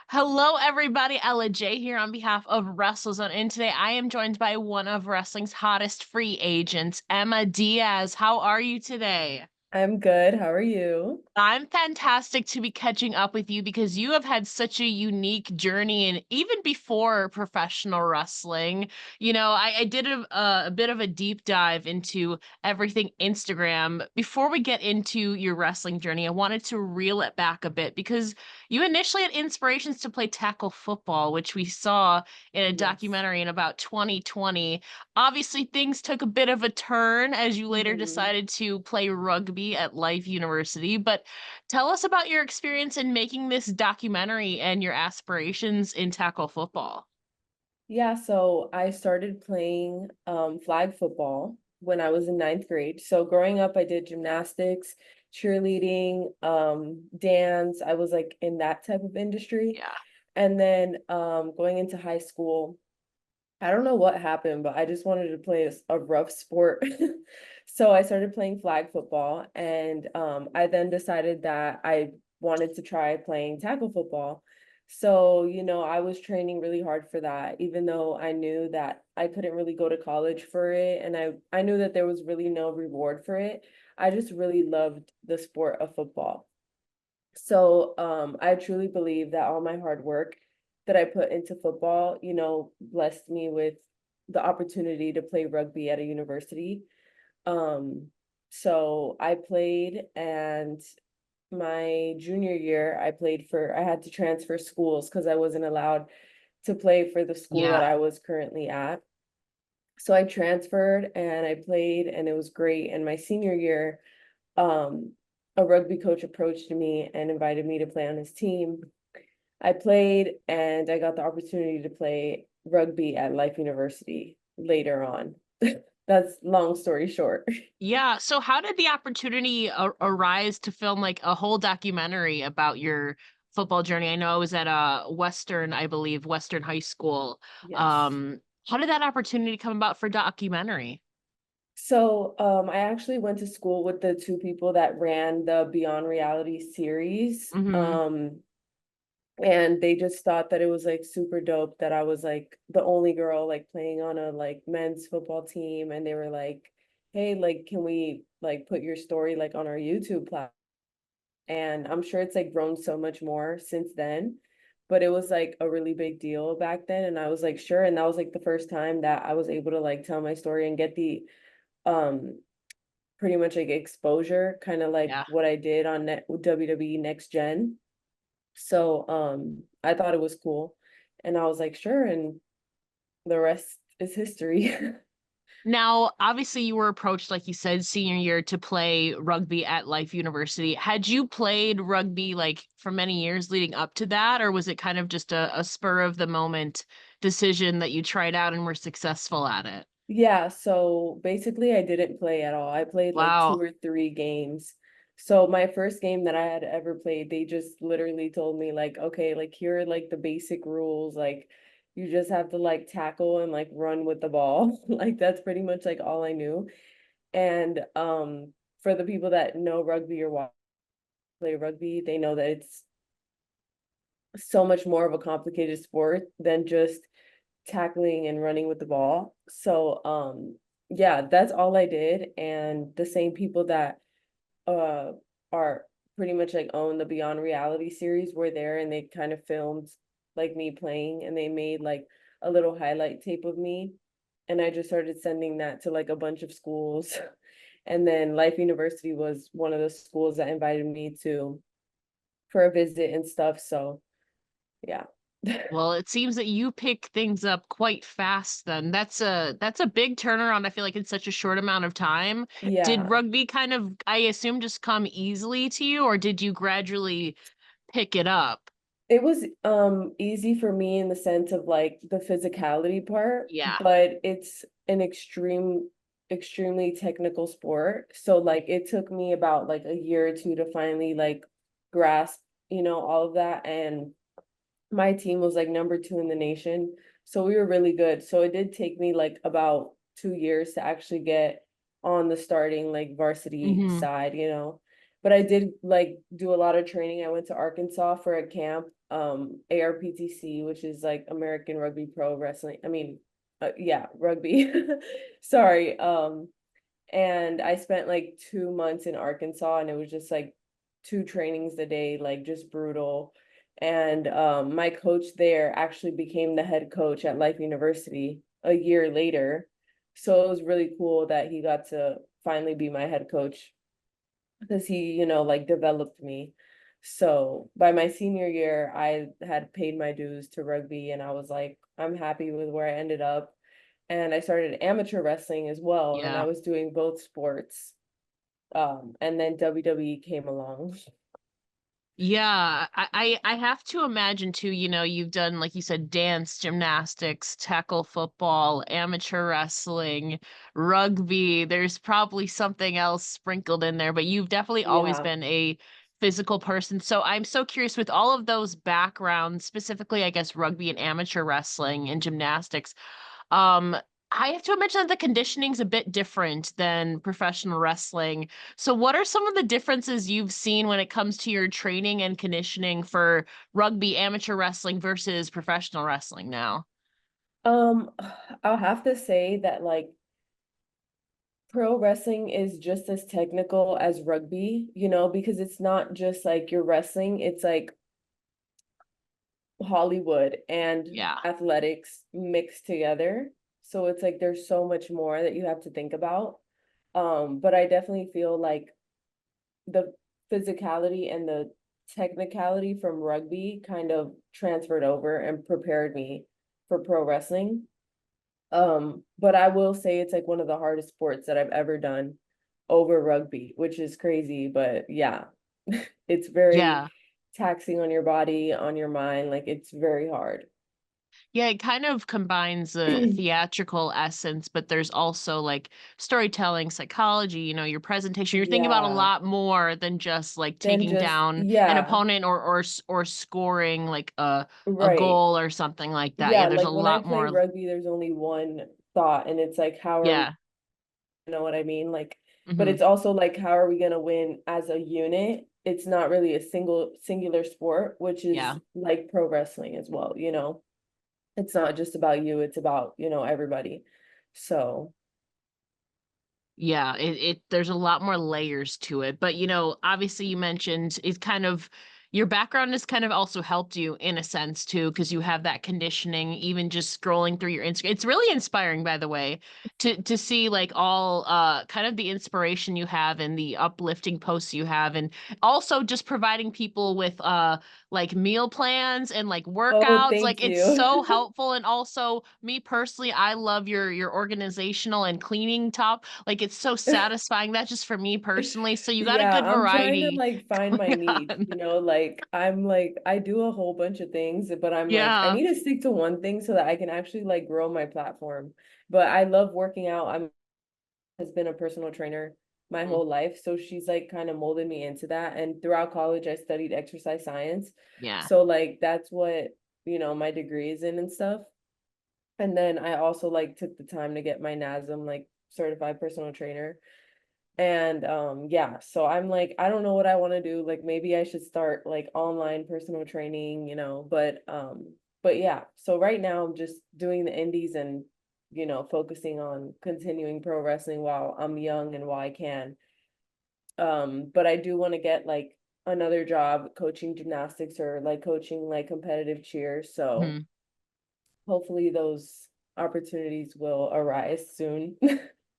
Hello, everybody. Ella J here on behalf of WrestleZone. And today I am joined by one of wrestling's hottest free agents, Emma Diaz. How are you today? I'm good. How are you? I'm fantastic to be catching up with you because you have had such a unique journey. And even before professional wrestling, I did a bit of a deep dive into everything Instagram. Before we get into your wrestling journey, I wanted to reel it back a bit because you initially had inspirations to play tackle football, which we saw in a Yes. documentary in about 2020. Obviously, things took a bit of a turn as you later hmm decided to play rugby at Life University. But tell us about your experience in making this documentary and your aspirations in tackle football. Yeah, so I started playing flag football when I was in ninth grade. So growing up, I did gymnastics, cheerleading, dance. I was like in that type of industry. Yeah. And then going into high school, I don't know what happened, but I just wanted to play a rough sport. So I started playing flag football, and I then decided that I wanted to try playing tackle football. So, I was training really hard for that, even though I knew that I couldn't really go to college for it, and I knew that there was really no reward for it. I just really loved the sport of football. So I truly believe that all my hard work that I put into football, blessed me with the opportunity to play rugby at a university. Um, so I played, and my junior year, I had to transfer schools because I wasn't allowed to play for the school Yeah. that I was currently at. So I transferred and I played, and it was great. And my senior year, um, a rugby coach approached me and invited me to play on his team. I played, and I got the opportunity to play rugby at Life University later on. That's long story short. Yeah. So how did the opportunity arise to film like a whole documentary about your football journey? I know I was at Western, I believe, Western High School. Yes. Um, how did that opportunity come about for documentary? So, I actually went to school with the two people that ran the Beyond Reality series. Hmm. And they just thought that it was like super dope that I was like the only girl like playing on a like men's football team, and they were like, "Hey, like can we like put your story like on our YouTube platform?" And I'm sure it's like grown so much more since then, but it was like a really big deal back then, and I was like, "Sure." And that was like the first time that I was able to like tell my story and get the um pretty much like exposure, kind of like Yeah. what I did on WWE Next Gen. So I thought it was cool, and I was like, sure, and the rest is history. Now, obviously, you were approached, like you said, senior year to play rugby at Life University. Had you played rugby like for many years leading up to that, or was it kind of just a spur of the moment decision that you tried out and were successful at it? Yeah, so basically I didn't play at all. I played like two Wow. or three games. So my first game that I had ever played, they just literally told me like, okay, like here are like the basic rules, like you just have to like tackle and like run with the ball. Like that's pretty much like all I knew. And for the people that know rugby or play rugby, they know that it's so much more of a complicated sport than just tackling and running with the ball. So yeah, that's all I did. And the same people that uh are pretty much like own the Beyond Reality series were there, and they kind of filmed like me playing, and they made like a little highlight tape of me, and I just started sending that to like a bunch of schools. And then Life University was one of the schools that invited me to for a visit and stuff. So yeah. Well, it seems that you pick things up quite fast then. That's a big turnaround, I feel like, in such a short amount of time. Did Yeah. rugby kind of, I assume, just come easily to you, or did you gradually pick it up? It was easy for me in the sense of like the physicality part, Yeah. but it's an extremely technical sport. So like it took me about like a year or two to finally like grasp, all of that. And my team was like number two in the nation. So we were really good. So it did take me like about 2 years to actually get on the starting like varsity Hmm. side. But I did like do a lot of training. I went to Arkansas for a camp ARPTC, which is like American Rugby Pro Wrestling. I mean, yeah, rugby. Sorry. And I spent like 2 months in Arkansas, and it was just like two trainings a day, like just brutal. And my coach there actually became the head coach at Life University a year later. So it was really cool that he got to finally be my head coach because he, like developed me. So by my senior year, I had paid my dues to rugby, and I was like, I'm happy with where I ended up. And I started amateur wrestling as well, and I Yeah. was doing both sports. And then WWE came along. Yeah, I have to imagine too, you've done, like you said, dance, gymnastics, tackle football, amateur wrestling, rugby. There's probably something else sprinkled in there, but you've definitely always Yeah. been a physical person. So I'm so curious with all of those backgrounds, specifically, I guess, rugby and amateur wrestling and gymnastics. Um, I have to imagine that the conditioning's a bit different than professional wrestling. So what are some of the differences you've seen when it comes to your training and conditioning for rugby, amateur wrestling versus professional wrestling now? Um, I'll have to say that like pro wrestling is just as technical as rugby, because it's not just like you're wrestling, it's like Hollywood and Yeah. athletics mixed together. So it's like there's so much more that you have to think about. But I definitely feel like the physicality and the technicality from rugby kind of transferred over and prepared me for pro wrestling. But I will say it's like one of the hardest sports that I've ever done over rugby, which is crazy, but yeah, it's very Yeah. taxing on your body, on your mind, like it's very hard. Yeah, it kind of combines the theatrical essence, but there's also like storytelling, psychology, your presentation. You're thinking about a Yeah, lot more than just like then taking just down an yeah, opponent or scoring like a right. goal or something like that. Yeah, Yeah, there's a like when I lot play more. rugby, there's only one thought, and it's like, how are we, Yeah. what I mean? Like, but Hmm. it's also like, how are we gonna win as a unit? It's not really a singular sport, which is Yeah. like pro wrestling as well. It's not just about you, it's about, everybody. So, Yeah, it there's a lot more layers to it. But obviously you mentioned it's kind of your background has kind of also helped you in a sense too, because you have that conditioning, even just scrolling through your Instagram. It's really inspiring, by the way, to see like all kind of the inspiration you have and the uplifting posts you have, and also just providing people with like meal plans and like oh, workouts. Like thank it's you. so helpful. And also me personally, I love your organizational and cleaning top, like, it's so satisfying, that just for me personally, so you got a Yeah, good I'm trying to variety like find my going niche, on. like I'm like I do a whole bunch of things, but I'm like I Yeah. need to stick to one thing so that I can actually like grow my platform. But I love working out. I'm has been a personal trainer my Mm, whole life, so she's like kind of molded me into that. And throughout college, I studied exercise science. yeah. So like that's what, my degree is in and stuff. And then I also like took the time to get my NASM like certified personal trainer. And yeah, so I'm like, I don't know what I want to do. Like maybe I should start like online personal training, but yeah. So right now I'm just doing the indies and focusing on continuing pro wrestling while I'm young and while I can. But I do want to get like another job coaching gymnastics or like coaching like competitive cheer. So Mhm. hopefully those opportunities will arise soon.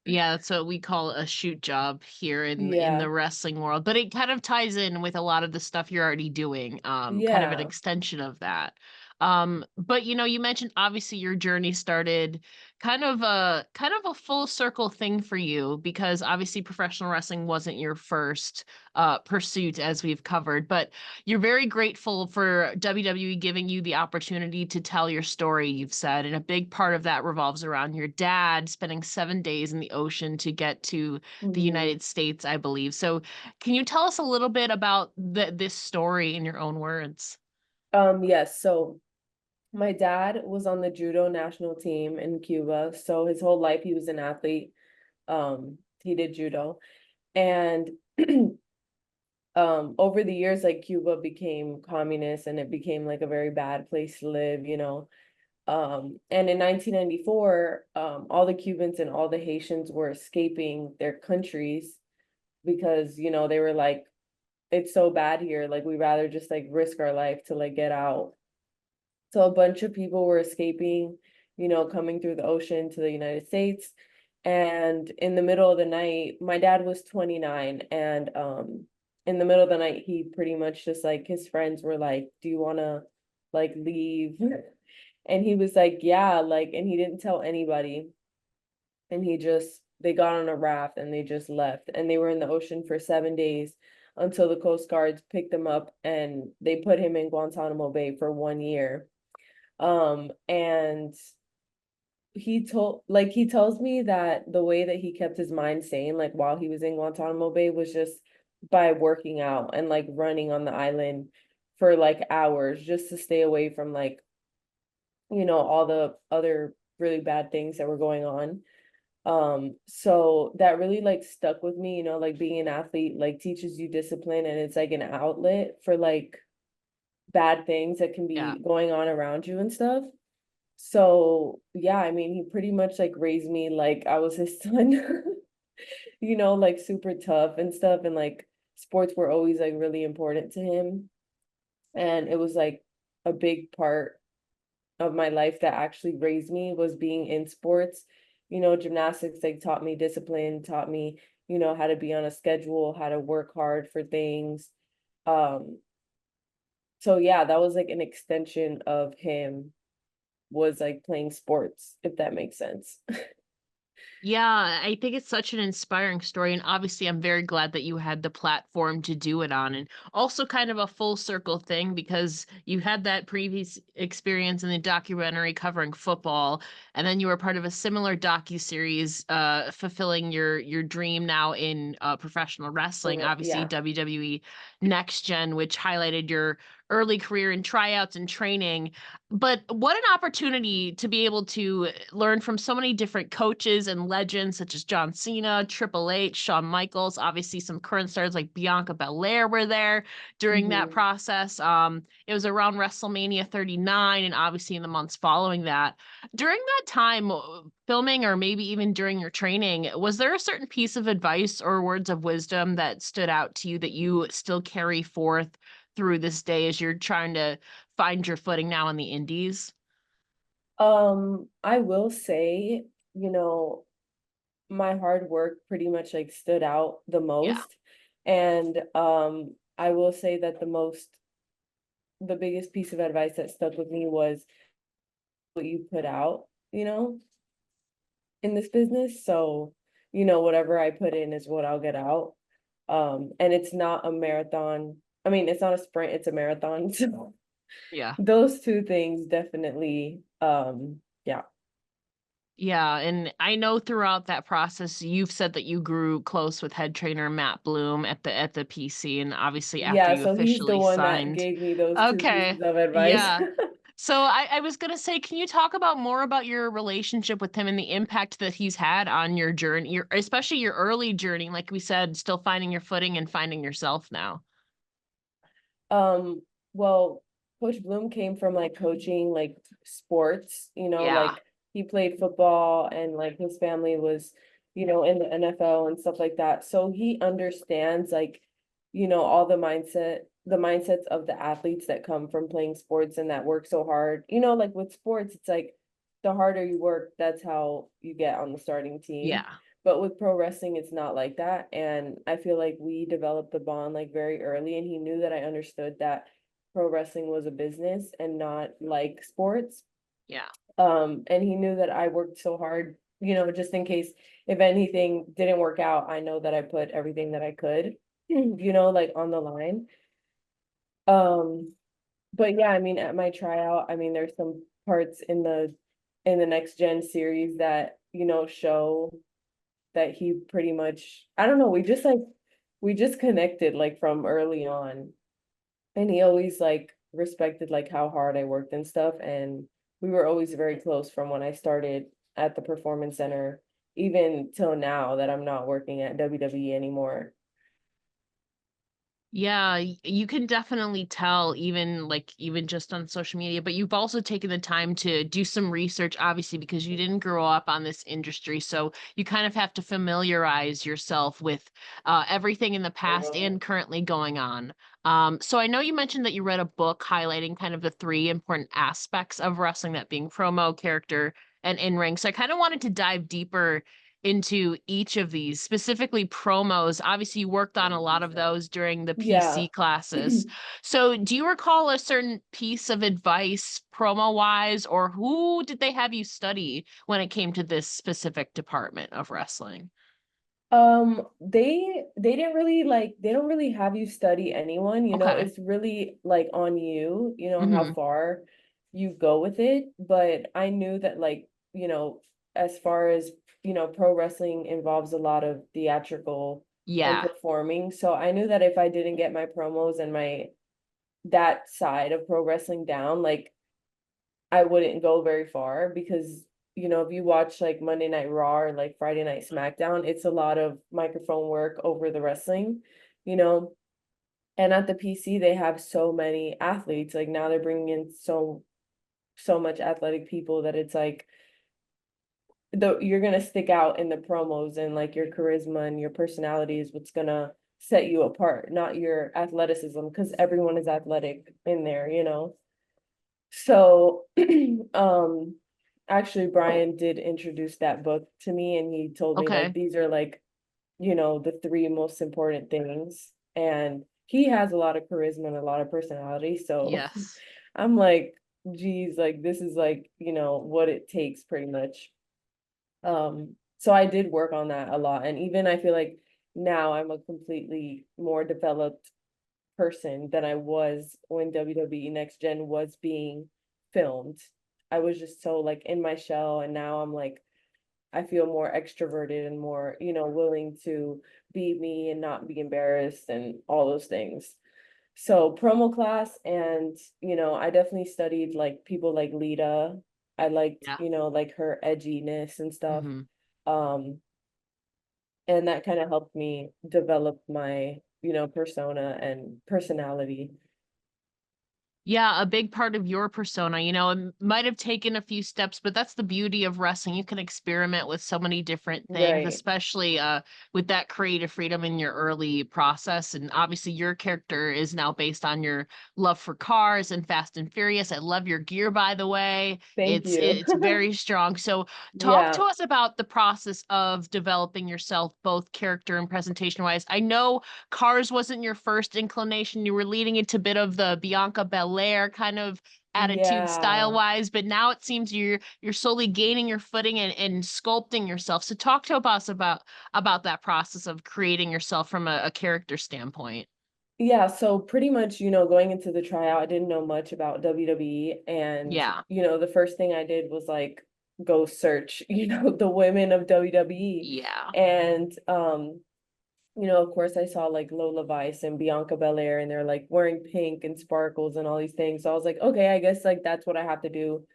Yeah, that's what we call a shoot job here in Yeah. the wrestling world, but it kind of ties in with a lot of the stuff you're already doing, kind of an Yeah. extension of that. But you mentioned obviously your journey started kind of a full circle thing for you, because obviously professional wrestling wasn't your first pursuit, as we've covered, but you're very grateful for WWE giving you the opportunity to tell your story, you've said, and a big part of that revolves around your dad spending 7 days in the ocean to get to the Mhm. United States, I believe. So, can you tell us a little bit about this story in your own words? Yes, so my dad was on the judo national team in Cuba. So his whole life he was an athlete. He did judo. And over the years, like Cuba became communist and it became like a very bad place to live, you know. And in 1994, all the Cubans and all the Haitians were escaping their countries because, you know, they were like, it's so bad here, like we rather just like risk our life to like get out. So a bunch of people were escaping, you know, coming through the ocean to the United States. And in the middle of the night, my dad was 29, and in the middle of the night, he pretty much just like his friends were like, "Do you want to like leave?" And he was like, "Yeah," like, and he didn't tell anybody. And they got on a raft and they just left. And they were in the ocean for 7 days until the Coast Guards picked them up and they put him in Guantanamo Bay for 1 year. And he tells me that the way that he kept his mind sane, like while he was in Guantanamo Bay, was just by working out and like running on the island for like hours just to stay away from like, you know, all the other really bad things that were going on. So that really like stuck with me, you know, like being an athlete like teaches you discipline and it's like an outlet for like bad things that can Yeah. be going on around you and stuff. So yeah, I mean, he pretty much like raised me like I was his son, you know, like super tough and stuff. And like sports were always like really important to him. And it was like a big part of my life that actually raised me was being in sports. You know, gymnastics like taught me discipline, taught me, you know, how to be on a schedule, how to work hard for things. Um, so yeah, that was like an extension of him was like playing sports, if that makes sense. Yeah, I think it's such an inspiring story, and obviously, I'm very glad that you had the platform to do it on, and also kind of a full circle thing because you had that previous experience in the documentary covering football, and then you were part of a similar docu-series, fulfilling your dream now in professional wrestling, obviously Yeah. WWE Next Gen, which highlighted your early career in tryouts and training. But what an opportunity to be able to learn from so many different coaches and legends such as John Cena, Triple H, Shawn Michaels, obviously some current stars like Bianca Belair were there during that Hmm. process. It was around WrestleMania 39 and obviously in the months following that. During that time, filming or maybe even during your training, was there a certain piece of advice or words of wisdom that stood out to you that you still carry forth through this day as you're trying to find your footing now in the indies? I will say, you know, my hard work pretty much like stood out the Yeah. most. And I will say that the biggest piece of advice that stuck with me was what you put out, you know, in this business. So, you know, whatever I put in is what I'll get out. And it's not a marathon. I mean, it's not a sprint, it's a marathon. So Yeah. those two things definitely, yeah. Yeah, and I know throughout that process, you've said that you grew close with head trainer Matt Bloom at the PC, and obviously after Yeah, you so he's the officially one that signed. gave me those two Okay. pieces of advice. Yeah. So I was gonna say, can you talk about more about your relationship with him and the impact that he's had on your journey, your especially your early journey, like we said, still finding your footing and finding yourself now? Um, well, Coach Bloom came from like coaching like sports, you know, Yeah. like he played football and like his family was, you know, in the NFL and stuff like that. So he understands like, you know, all the mindsets of the athletes that come from playing sports and that work so hard. You know, like with sports, it's like the harder you work, that's how you get on the starting team. Yeah. But with pro wrestling, it's not like that. And I feel like we developed the bond like very early, and he knew that I understood that pro wrestling was a business and not like sports. Yeah. And he knew that I worked so hard, you know, just in case if anything didn't work out, I know that I put everything that I could, you know, like on the line. Um, but yeah, I mean, at my tryout, I mean, there's some parts in the next gen series that, you know, show that he pretty much, I don't know, we just connected like from early on. And he always like respected like how hard I worked and stuff. And we were always very close from when I started at the performance center, even till now that I'm not working at WWE anymore. Yeah, you can definitely tell even like even just on social media, but you've also taken the time to do some research, obviously, because you didn't grow up on this industry. So you kind of have to familiarize yourself with everything in the past and currently going on. So I know you mentioned that you read a book highlighting kind of the three important aspects of wrestling, that being promo, character, and in ring. So I kind of wanted to dive deeper into each of these, specifically promos. Obviously, you worked on a lot of those during the Yeah. PC classes. So, do you recall a certain piece of advice promo wise, or who did they have you study when it came to this specific department of wrestling? They didn't really like they don't really have you study anyone, Okay. it's really like on you, how Hmm. far you go with it. But I knew that like, as far as, pro wrestling involves a lot of theatrical and Yeah. performing. So I knew that if I didn't get my promos and my that side of pro wrestling down, like I wouldn't go very far because, if you watch like Monday Night Raw or like Friday Night SmackDown, it's a lot of microphone work over the wrestling, you know. And at the PC, they have so many athletes. Like now they're bringing in so much athletic people that it's like you're gonna stick out in the promos, and like your charisma and your personality is what's gonna set you apart, not your athleticism, because everyone is athletic in there. So, um, actually, Brian did introduce that book to me, and he told me like Okay. these are like, the three most important things. And he has a lot of charisma and a lot of personality. So Yes. I'm like, geez, like this is like, what it takes pretty much. So I did work on that a lot. And even I feel like now I'm a completely more developed person than I was when WWE Next Gen was being filmed. I was just so like in my shell, and now I'm like I feel more extroverted and more, willing to be me and not be embarrassed and all those things. So promo class, and I definitely studied like people like Lita. I liked, Yeah. like her edginess and stuff. Hmm. Um, and that kind of helped me develop my, persona and personality. Yeah, a big part of your persona, it might have taken a few steps, but that's the beauty of wrestling. You can experiment with so many different things, Right. especially with that creative freedom in your early process. And obviously your character is now based on your love for cars and Fast and Furious. I love your gear, by the way. Thank It's you. it's very strong. So talk to Yeah. us about the process of developing yourself, both character and presentation wise. I know Cars wasn't your first inclination. You were leading into a bit of the Bianca Belair kind of attitude style Yeah. wise, but now it seems you're slowly gaining your footing and sculpting yourself. So talk to us about that process of creating yourself from a character standpoint. Yeah, so pretty much, going into the tryout, I didn't know much about WWE. And, Yeah. the first thing I did was like go search, the women of WWE. Yeah. And of course I saw like Lola Vice and Bianca Belair, and they're like wearing pink and sparkles and all these things. So I was like, okay, I guess like that's what I have to do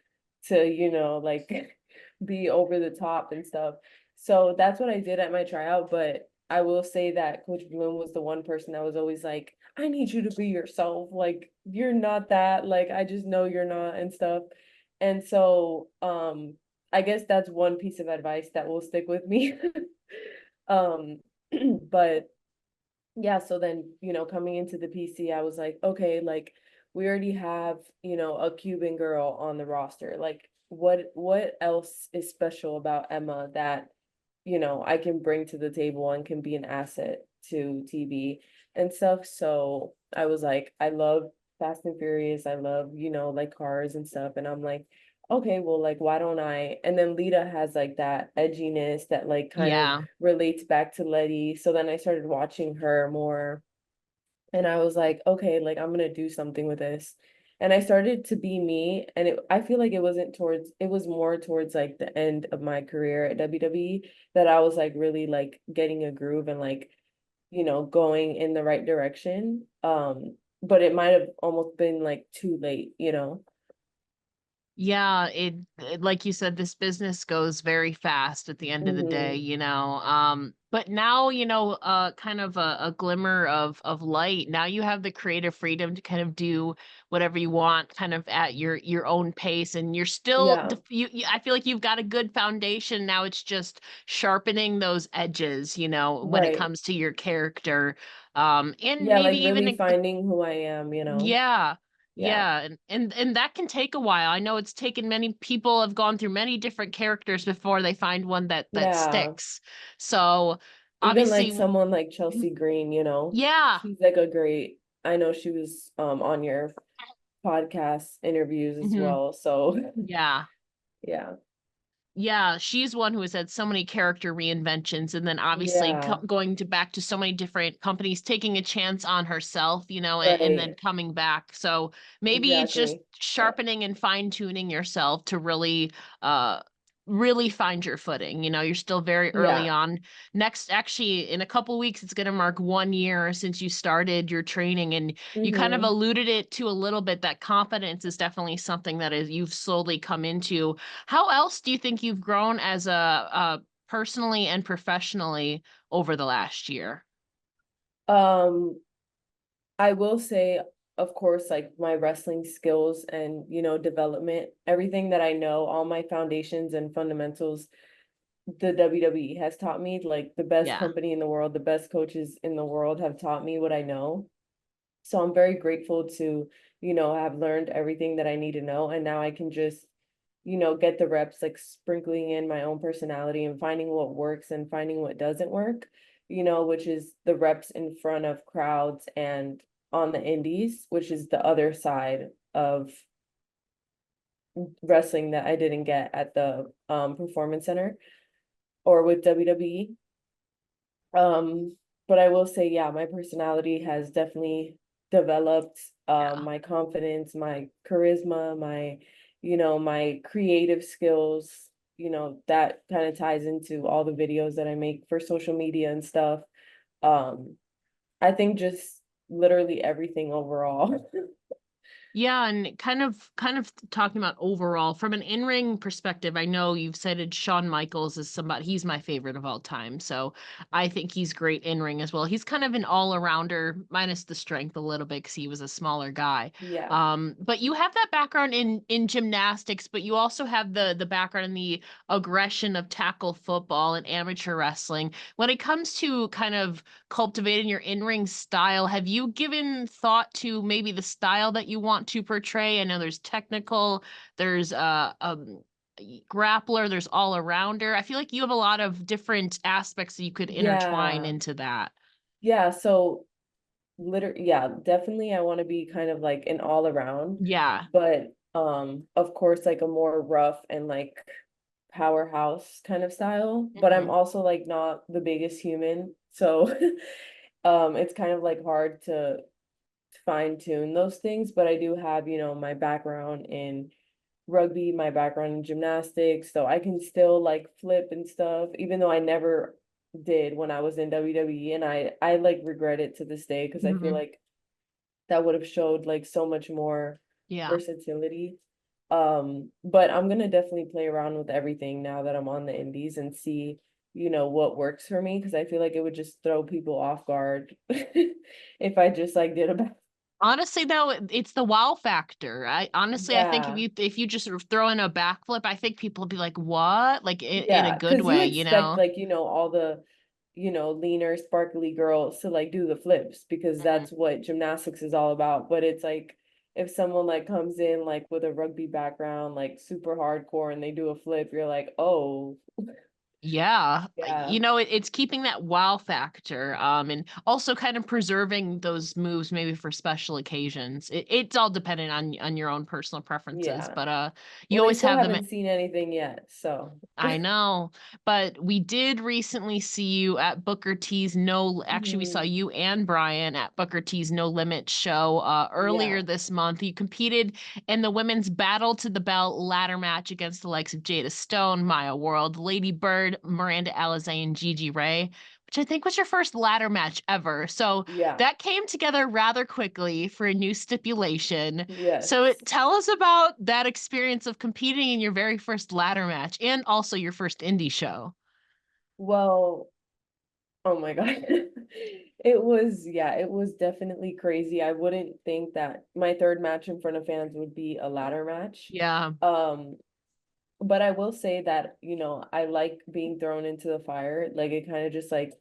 to, like be over the top and stuff. So that's what I did at my tryout. But I will say that Coach Bloom was the one person that was always like, I need you to be yourself. Like, you're not that. Like, I just know you're not and stuff. And so, I guess that's one piece of advice that will stick with me. Um, but yeah, so then, coming into the PC, I was like, okay, like we already have, a Cuban girl on the roster. Like what else is special about Emma that, I can bring to the table and can be an asset to TV and stuff. So I was like, I love Fast and Furious. I love, like cars and stuff. And I'm like, okay, well, like, why don't I? And then Lita has like that edginess that like kind of Yeah. relates back to Letty. So then I started watching her more, and I was like, okay, like I'm gonna do something with this. And I started to be me, and I feel like it was more towards like the end of my career at WWE that I was like really like getting a groove and like, going in the right direction. But it might have almost been like too late. Yeah, like you said, this business goes very fast at the end of the day, Hmm. you know. But now, kind of a glimmer of light. Now you have the creative freedom to kind of do whatever you want, kind of at your own pace, and you're still Yeah, I feel like you've got a good foundation. Now it's just sharpening those edges, when it right. comes to your character. And Yeah, maybe like even really finding who I am, you know? yeah. Yeah. Yeah, and that can take a while. I know it's taken many people have gone through many different characters before they find one that Yeah. sticks. So, Even like obviously someone like Chelsea Green, you know? yeah. She's like a great, I know she was on your podcast interviews as Mhm. well. So Yeah. yeah. Yeah, she's one who has had so many character reinventions, and then obviously Yeah, going to back to so many different companies, taking a chance on herself, and then right. coming back. So maybe it's just Exactly. Yeah. sharpening and fine tuning yourself to uh, really find your footing. You're still very early Yeah. on. Next, actually, in a couple weeks, it's going to mark 1 year since you started your training, and you kind of Hmm. alluded it to a little bit. That confidence is definitely something that is you've slowly come into. How else do you think you've grown as personally and professionally over the last year? Um, I will say, of course, like my wrestling skills and, development, everything that I know, all my foundations and fundamentals, the WWE has taught me, like the best Yeah. company in the world, the best coaches in the world have taught me what I know. So I'm very grateful to, have learned everything that I need to know. And now I can just, get the reps, like sprinkling in my own personality and finding what works and finding what doesn't work, which is the reps in front of crowds and on the indies, which is the other side of wrestling that I didn't get at the performance center or with WWE. Um, but I will say, yeah, my personality has definitely developed, Yeah. my confidence, my charisma, my creative skills, that kind of ties into all the videos that I make for social media and stuff. Um, I think just literally everything overall. Yeah, and kind of talking about overall from an in-ring perspective, I know you've cited Shawn Michaels as somebody he's my favorite of all time. So I think he's great in-ring as well. He's kind of an all-arounder, minus the strength a little bit because he was a smaller guy. Yeah. But you have that background in gymnastics, but you also have the background in the aggression of tackle football and amateur wrestling. When it comes to kind of cultivating your in-ring style, have you given thought to maybe the style that you want to portray? I know there's technical, there's grappler, there's all arounder. I feel like you have a lot of different aspects that you could intertwine Yeah. into that. Yeah. So literally, yeah, definitely I want to be kind of like an all around, Yeah. but of course like a more rough and like powerhouse kind of style, but I'm Mhm. also like not the biggest human. So it's kind of like hard to fine tune those things, but I do have, my background in rugby, my background in gymnastics, so I can still like flip and stuff, even though I never did when I was in WWE, and I like regret it to this day because I feel Mhm. like that would have showed like so much more Yeah. versatility. But I'm gonna definitely play around with everything now that I'm on the indies and see, what works for me because I feel like it would just throw people off guard if I just like did a Honestly, though, it's the wow factor. I think if yeah. you just sort of throw in a backflip, I think people will be like, "What?" Like in a Yeah, good because you way, you expect know? like, all the, leaner, sparkly girls to like do the flips because Mhm. that's what gymnastics is all about. But it's like if someone like comes in like with a rugby background, like super hardcore and they do a flip, you're like, oh, Yeah, yeah, it's keeping that wow factor, and also kind of preserving those moves maybe for special occasions. It's all dependent on your own personal preferences, yeah. but you Well, they always still have them. haven't seen anything yet, so I know, but we did recently see you at Booker T's No. Actually, we saw mhm, you and Brian at Booker T's No Limit show earlier yeah. this month. You competed in the women's battle to the belt ladder match against the likes of Jada Stone, Maya World, Lady Bird, Miranda Alizé, and Gigi Ray, which I think was your first ladder match ever. So Yeah. that came together rather quickly for a new stipulation. So Yes. tell us about that experience of competing in your very first ladder match and also your first indie show. Well, oh my god. It was, yeah, it was definitely crazy. I wouldn't think that my 3rd match in front of fans would be a ladder match. Yeah. Um, but I will say that, I like being thrown into the fire. Like, it kinda just, like,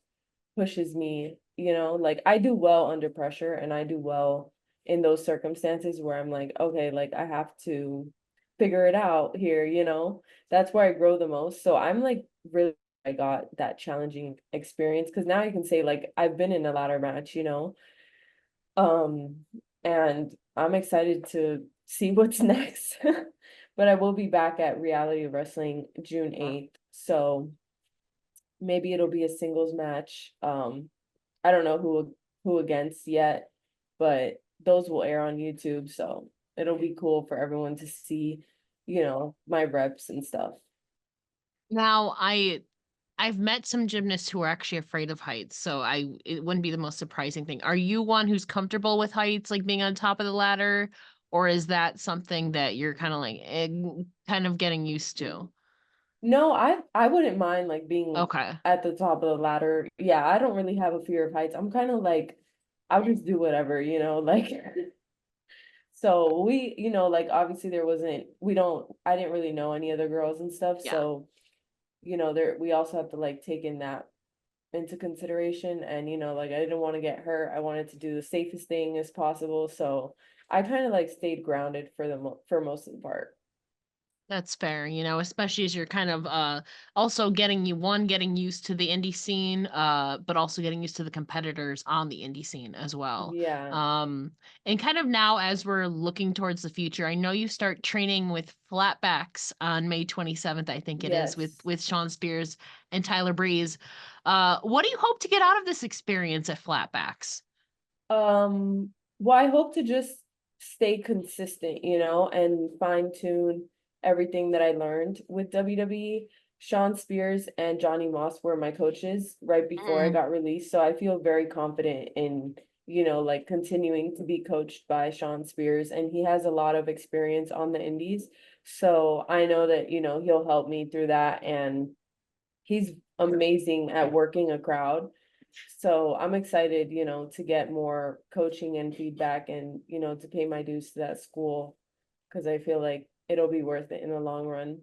pushes me, like, I do well under pressure, and I do well in those circumstances where I'm like, "Okay, like, I have to figure it out here," you know? That's where I grow the most, so I'm, like, really I got that challenging experience because now I can say, like, I've been in a ladder match, Um, and I'm excited to see what's next. But I will be back at Reality Wrestling June 8th, so maybe it'll be a singles match. I don't know who against yet, but those will air on YouTube, so it'll be cool for everyone to see, my reps and stuff. Now, I've met some gymnasts who are actually afraid of heights, so it wouldn't be the most surprising thing. Are you one who's comfortable with heights, like being on top of the ladder, or is that something that you're kind of like kind of getting used to? No, I wouldn't mind like being Okay. at the top of the ladder. Yeah, I don't really have a fear of heights. I'm kind of like I'll just do whatever, like so like obviously there wasn't we don't I didn't really know any other girls and stuff, Yeah. so there we also have to like take in that into consideration and like I didn't want to get hurt. I wanted to do the safest thing as possible, so I kind of like stayed grounded for most of the part. That's fair, especially as you're kind of also getting used to the indie scene, but also getting used to the competitors on the indie scene as well. Yeah. Um, and kind of now as we're looking towards the future, I know you start training with flatbacks on May 27th, I think it is, with Yes. Sean Spears and Tyler Breeze. What do you hope to get out of this experience at flatbacks? Well, I hope to just stay consistent, and fine tune everything that I learned with WWE. Sean Spears and Johnny Moss were my coaches right before I Mm. got released, so I feel very confident in, like continuing to be coached by Sean Spears, and he has a lot of experience on the indies. So I know that, he'll help me through that, and he's amazing at working a crowd. So I'm excited, to get more coaching and feedback and, to pay my dues to that school because I feel like it'll be worth it in the long run.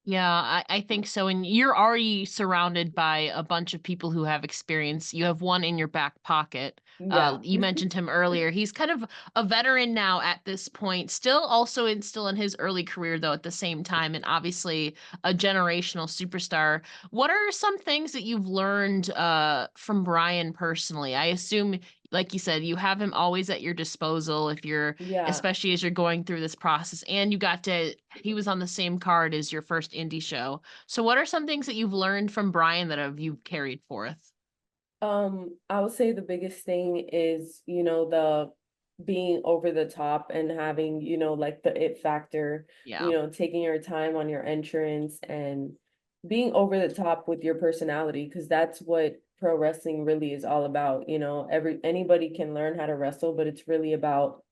Yeah, I think so. And you're already surrounded by a bunch of people who have experience. You have one in your back pocket. Yeah. You mentioned him earlier. He's kind of a veteran now at this point, still in his early career though at the same time, and obviously a generational superstar. What are some things that you've learned from Brian personally? I assume, like you said, you have him always at your disposal if you're Yeah. especially as you're going through this process, and he was on the same card as your first indie show. So what are some things that you've learned from Brian that have you carried forth? I would say the biggest thing is, the being over the top and having, like the it factor, Yeah. taking your time on your entrance and being over the top with your personality, because that's what pro wrestling really is all about. Anybody can learn how to wrestle, but it's really about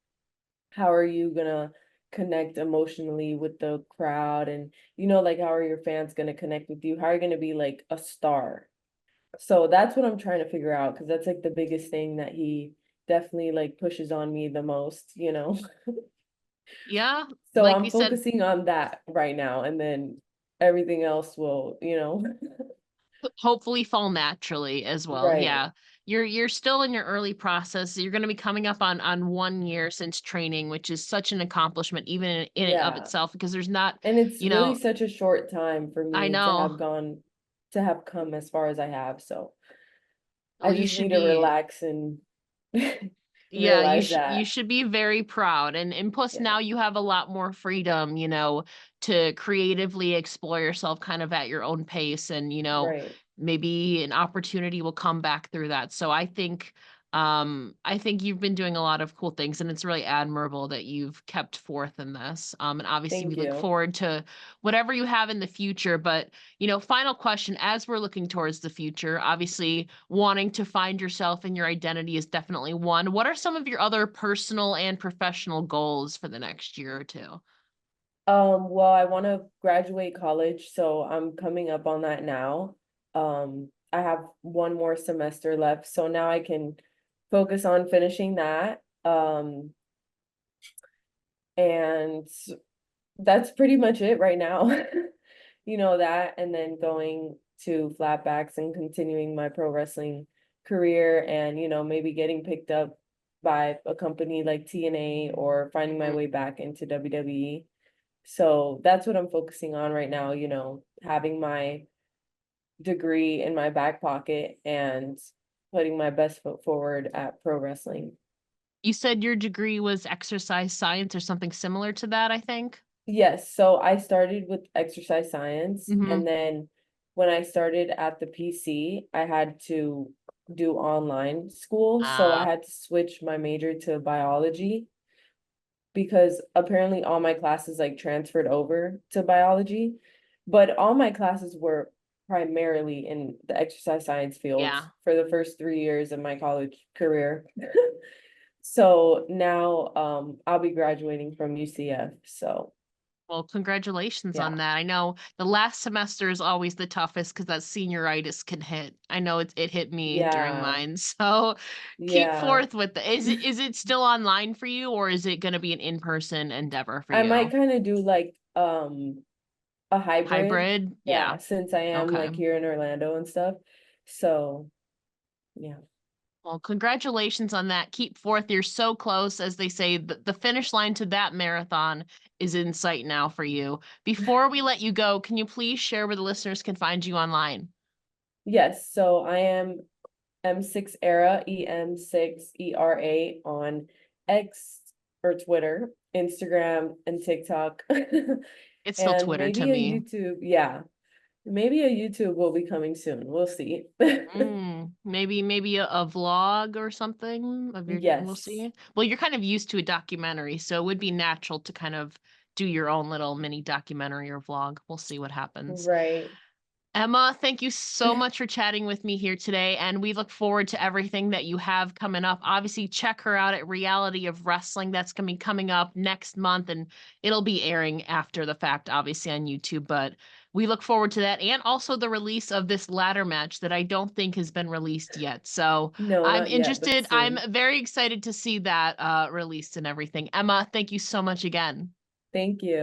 how are you gonna connect emotionally with the crowd and, like how are your fans gonna connect with you? How are you gonna be like a star? So that's what I'm trying to figure out because that's like the biggest thing that he definitely like pushes on me the most. Yeah, So like I'm we said, focusing on that right now and then everything else will. hopefully fall naturally as well. Right. Yeah. You're still in your early process. You're going to be coming up on 1 year since training, which is such an accomplishment even in and of Yeah. itself because there's not, And it's you really know, such a short time for I me know. to have come as far as I have. So Oh, I you just should need to be relax and Yeah, realize you that. should be very proud, and plus Yeah. now you have a lot more freedom, to creatively explore yourself kind of at your own pace, and Right. maybe an opportunity will come back through that. So I think I think you've been doing a lot of cool things, and it's really admirable that you've kept forth in this. And obviously, we Thank look you. forward to whatever you have in the future. But, final question as we're looking towards the future, obviously, wanting to find yourself and your identity is definitely one. What are some of your other personal and professional goals for the next year or two? Well, I want to graduate college, so I'm coming up on that now. I have one more semester left, so now I can focus on finishing that. And that's pretty much it right now. That, and then going to flatbacks and continuing my pro wrestling career and, maybe getting picked up by a company like TNA or finding my Mhm. way back into WWE. So that's what I'm focusing on right now, having my degree in my back pocket and putting my best foot forward at pro wrestling. You said your degree was exercise science or something similar to that, I think? Yes, so I started with exercise science, Mhm. and then when I started at the PC, I had to do online school, so I Ah, had to switch my major to biology because apparently all my classes like transferred over to biology, but all my classes were primarily in the exercise science fields yeah. for the first 3 years of my college career. So now I'll be graduating from UCF. So Well, congratulations yeah. on that. I know the last semester is always the toughest because that senioritis can hit. I know it hit me during Yeah. mine. So keep Yeah. forth with the is it still online for you, or is it gonna be an in-person endeavor for I might you? kind of do like a hybrid. Hybrid? Yeah. Yeah, since I am Okay. like here in Orlando and stuff. So, yeah. Well, congratulations on that. Keep forth. You're so close. As they say, the finish line to that marathon is in sight now for you. Before we let you go, can you please share where the listeners can find you online? Yes, so I am M6 Era, EM6 ERA on X or Twitter, Instagram, and TikTok. It's still And Twitter to maybe a me. YouTube. Yeah, maybe a YouTube will be coming soon. We'll see. Maybe a vlog or something of your we'll Yes, see. Well, you're kind of used to a documentary, so it would be natural to kind of do your own little mini documentary or vlog. We'll see what happens. right. Emma, thank you so much for chatting with me here today, and we look forward to everything that you have coming up. Obviously, check her out at Reality of Wrestling. That's going to be coming up next month, and it'll be airing after the fact, obviously, on YouTube. But we look forward to that, and also the release of this ladder match that I don't think has been released yet. So No, I'm not yet, but interested. I'm soon. very excited to see that released and everything. Emma, thank you so much again. Thank you.